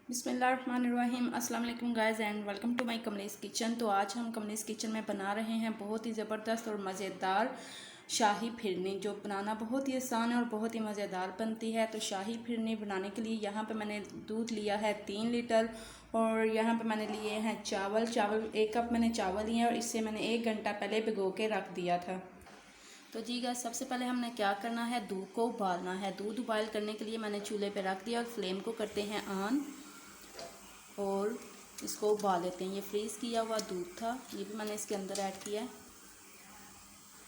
बिस्मिल्लाहिर्रहमानिर्रहीम। अस्सलाम वालेकुम guys and welcome to my Kamlesh kitchen. तो आज हम कमलेस किचन में बना रहे हैं बहुत ही ज़बरदस्त और मज़ेदार शाही फिरनी, जो बनाना बहुत ही आसान है और बहुत ही मज़ेदार बनती है। तो शाही फिरनी बनाने के लिए यहाँ पे मैंने दूध लिया है 3 लीटर और यहाँ पे मैंने लिए हैं चावल 1 कप मैंने चावल लिए हैं और इससे मैंने 1 घंटा पहले भिगो के रख दिया था। तो जी गाइस, सबसे पहले हमने क्या करना है, दूध को उबालना है। दूध उबाल करने के लिए मैंने चूल्हे पे रख दिया और फ्लेम को करते हैं ऑन और इसको उबाल लेते हैं। ये फ्रीज़ किया हुआ दूध था, ये भी मैंने इसके अंदर ऐड किया है।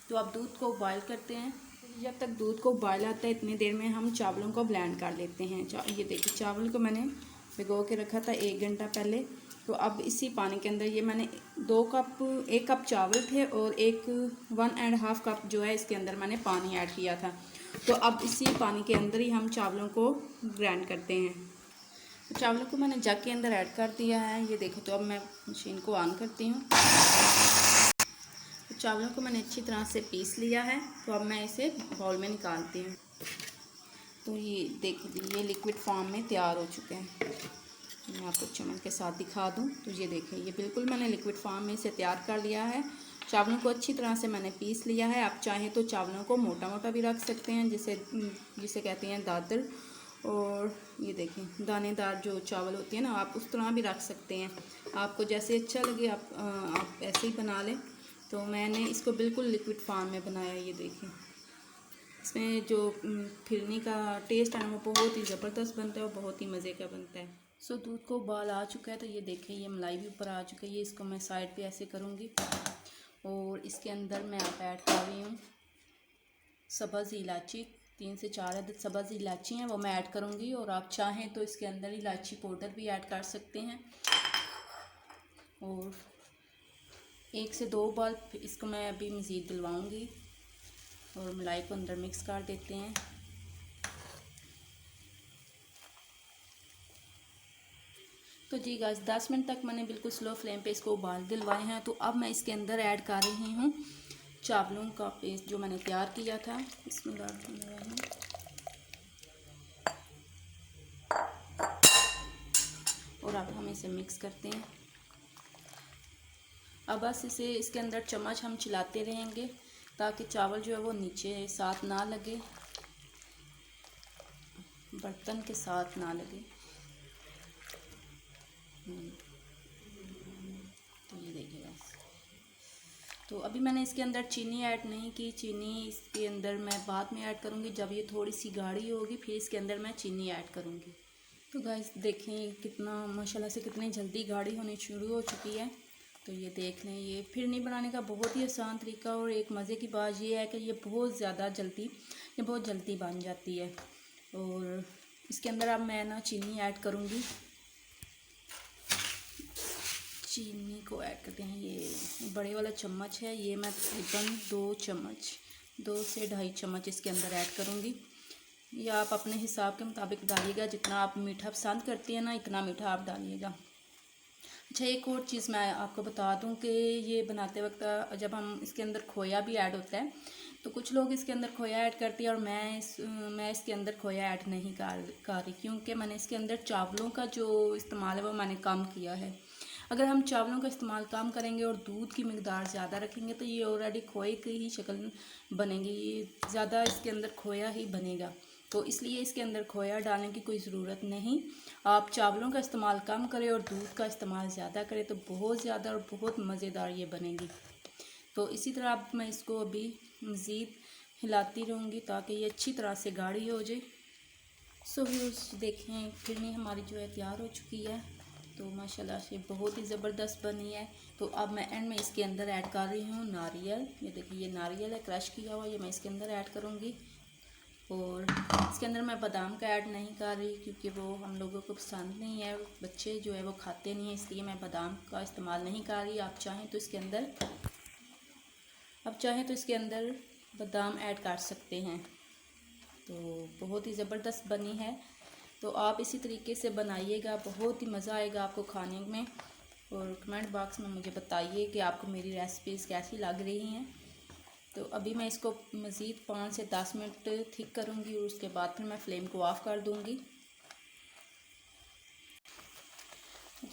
तो अब दूध को उबाल करते हैं। जब तक दूध को उबाल आता है इतनी देर में हम चावलों को ब्लेंड कर लेते हैं। ये देखिए, चावल को मैंने भिगो के रखा था 1 घंटा पहले। तो अब इसी पानी के अंदर ये मैंने 1 कप चावल थे और 1.5 कप जो है इसके अंदर मैंने पानी ऐड किया था। तो अब इसी पानी के अंदर ही हम चावलों को ग्राइंड करते हैं। तो चावलों को मैंने जग के अंदर ऐड कर दिया है, ये देखो। तो अब मैं मशीन को ऑन करती हूँ। तो चावलों को मैंने अच्छी तरह से पीस लिया है। तो अब मैं इसे बाउल में निकालती हूँ। तो ये देखिए, ये लिक्विड फॉर्म में तैयार हो चुके हैं। मैं आपको चम्मच के साथ दिखा दूँ तो ये देखिए, ये बिल्कुल मैंने लिक्विड फॉर्म में इसे तैयार कर लिया है। चावलों को अच्छी तरह से मैंने पीस लिया है। आप चाहें तो चावलों को मोटा मोटा भी रख सकते हैं, जिसे कहते हैं दादर। और ये देखें, दानेदार जो चावल होती है ना, आप उस तरह भी रख सकते हैं। आपको जैसे अच्छा लगे आप ऐसे ही बना लें। तो मैंने इसको बिल्कुल लिक्विड फॉर्म में बनाया। ये देखें, इसमें जो फिरनी का टेस्ट है ना, वो बहुत ही ज़बरदस्त बनता है और बहुत ही मज़े का बनता है। सो दूध को उबाल आ चुका है। तो ये देखें, ये मलाई भी ऊपर आ चुका है। ये इसको मैं साइड पे ऐसे करूँगी और इसके अंदर मैं आप ऐड कर रही हूँ सब्ज़ इलायची। 3 से 4 अदद सब्ज़ इलायची हैं, वो मैं ऐड करूँगी। और आप चाहें तो इसके अंदर इलायची पाउडर भी ऐड कर सकते हैं। और 1 से 2 बार इसको मैं अभी मज़ीद दिलवाऊँगी और मलाई को अंदर मिक्स कर देते हैं। तो जी गाइस, 10 मिनट तक मैंने बिल्कुल स्लो फ्लेम पे इसको उबाल दिलवाए हैं। तो अब मैं इसके अंदर ऐड कर रही हूँ चावलों का पेस्ट जो मैंने तैयार किया था। बिस्मिल्लाह। और अब हम इसे मिक्स करते हैं। अब बस इसे इसके अंदर चम्मच हम चलाते रहेंगे ताकि चावल जो है वो नीचे साथ ना लगे, बर्तन के साथ ना लगे। तो ये देखिएगा। तो अभी मैंने इसके अंदर चीनी ऐड नहीं की। चीनी इसके अंदर मैं बाद में ऐड करूँगी, जब ये थोड़ी सी गाढ़ी होगी फिर इसके अंदर मैं चीनी ऐड करूँगी। तो गाइस देखें, कितना माशाल्लाह से कितनी जल्दी गाढ़ी होनी शुरू हो चुकी है। तो ये देख लें, ये फिरनी बनाने का बहुत ही आसान तरीका और एक मज़े की बात ये है कि ये बहुत जल्दी बन जाती है। और इसके अंदर अब मैं ना चीनी ऐड करूँगी। चीनी को ऐड करते हैं। ये बड़े वाला चम्मच है, ये मैं तकरीबन 2 से 2.5 चम्मच इसके अंदर ऐड करूँगी। या आप अपने हिसाब के मुताबिक डालिएगा, जितना आप मीठा पसंद करती हैं ना, इतना मीठा आप डालिएगा। अच्छा, एक और चीज़ मैं आपको बता दूं कि ये बनाते वक्त जब हम इसके अंदर खोया भी ऐड होता है, तो कुछ लोग इसके अंदर खोया ऐड करती है और मैं इसके अंदर खोया ऐड नहीं कर रही, क्योंकि मैंने इसके अंदर चावलों का जो इस्तेमाल है वो मैंने कम किया है। अगर हम चावलों का इस्तेमाल कम करेंगे और दूध की मिकदार ज़्यादा रखेंगे तो ये ऑलरेडी खोए की ही शक्ल बनेगी, ये ज़्यादा इसके अंदर खोया ही बनेगा। तो इसलिए इसके अंदर खोया डालने की कोई ज़रूरत नहीं। आप चावलों का इस्तेमाल कम करें और दूध का इस्तेमाल ज़्यादा करें तो बहुत ज़्यादा और बहुत मज़ेदार ये बनेगी। तो इसी तरह अब मैं इसको अभी मज़ीद हिलाती रहूँगी ताकि ये अच्छी तरह से गाढ़ी हो जाए। सो व्यूअर्स देखें, फिरनी हमारी जो है तैयार हो चुकी है। तो माशाल्लाह से बहुत ही ज़बरदस्त बनी है। तो अब मैं एंड में इसके अंदर ऐड कर रही हूँ नारियल। ये देखिए, ये नारियल है क्रश किया हुआ, ये मैं इसके अंदर ऐड करूँगी। और इसके अंदर मैं बादाम का ऐड नहीं कर रही क्योंकि वो हम लोगों को पसंद नहीं है, बच्चे जो है वो खाते नहीं हैं, इसलिए मैं बादाम का इस्तेमाल नहीं कर रही। आप चाहें तो इसके अंदर बादाम ऐड कर सकते हैं। तो बहुत ही ज़बरदस्त बनी है। तो आप इसी तरीके से बनाइएगा, बहुत ही मज़ा आएगा आपको खाने में। और कमेंट बॉक्स में मुझे बताइए कि आपको मेरी रेसिपीज़ कैसी लग रही हैं। तो अभी मैं इसको मज़ीद 5 से 10 मिनट थिक करूँगी और उसके बाद फिर मैं फ्लेम को ऑफ़ कर दूँगी।